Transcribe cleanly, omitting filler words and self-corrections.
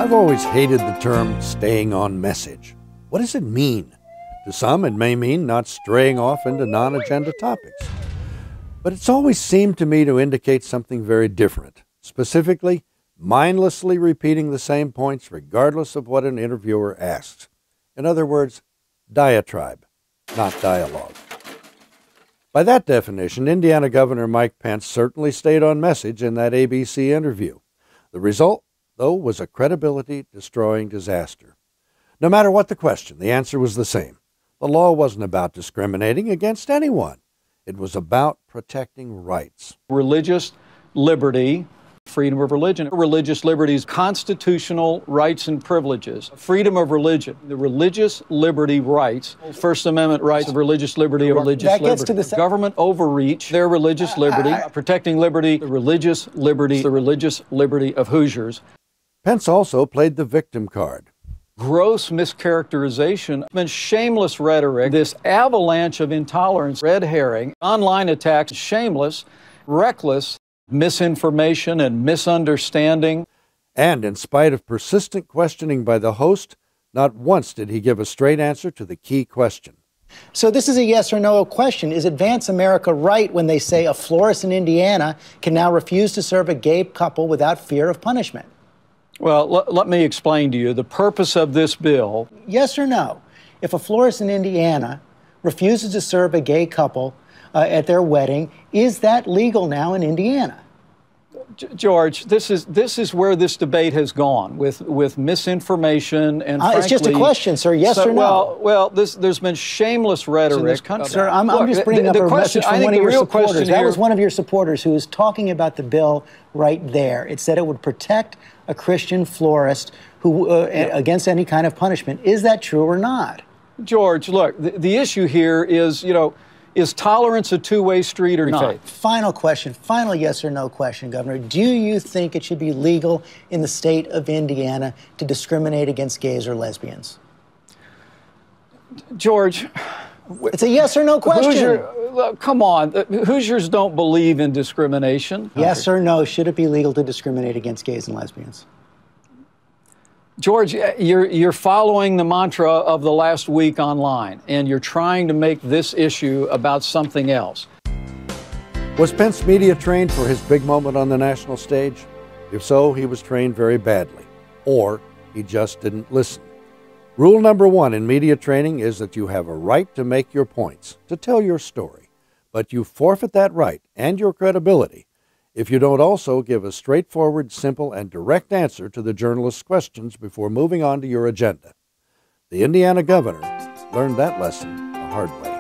I've always hated the term staying on message. What does it mean? To some, it may mean not straying off into non-agenda topics. But it's always seemed to me to indicate something very different. Specifically, mindlessly repeating the same points regardless of what an interviewer asks. In other words, diatribe, not dialogue. By that definition, Indiana Governor Mike Pence certainly stayed on message in that ABC interview. The result, though, was a credibility-destroying disaster. No matter what the question, the answer was the same. The law wasn't about discriminating against anyone. It was about protecting rights. Religious liberty, freedom of religion, religious liberties, constitutional rights and privileges, freedom of religion, the religious liberty rights, First Amendment rights of religious liberty, that gets to the government overreach, their religious liberty, protecting liberty, the religious liberty of Hoosiers. Pence also played the victim card. Gross mischaracterization and shameless rhetoric, this avalanche of intolerance, red herring, online attacks, shameless, reckless, misinformation and misunderstanding. And in spite of persistent questioning by the host, not once did he give a straight answer to the key question. So this is a yes or no question. Is Advance America right when they say a florist in Indiana can now refuse to serve a gay couple without fear of punishment? Well, let me explain to you the purpose of this bill. Yes or no? If a florist in Indiana refuses to serve a gay couple at their wedding, is that legal now in Indiana? George, this is where this debate has gone with misinformation and frankly, it's just a question, sir. Yes or no? Well, there's been shameless rhetoric in this country. Sir, I'm just bringing up a message from one of your supporters. That was one of your supporters who was talking about the bill right there. It said it would protect a Christian florist who against any kind of punishment. Is that true or not? George, look, the issue here is, is tolerance a two-way street or not? Final question, final yes or no question, Governor. Do you think it should be legal in the state of Indiana to discriminate against gays or lesbians? George, it's a yes or no question. Come on, Hoosiers don't believe in discrimination. Yes or no, should it be legal to discriminate against gays and lesbians? George, you're following the mantra of the last week online, and you're trying to make this issue about something else. Was Pence media trained for his big moment on the national stage? If so, he was trained very badly, or he just didn't listen. Rule number one in media training is that you have a right to make your points, to tell your story, but you forfeit that right and your credibility if you don't also give a straightforward, simple, and direct answer to the journalist's questions before moving on to your agenda. The Indiana governor learned that lesson the hard way.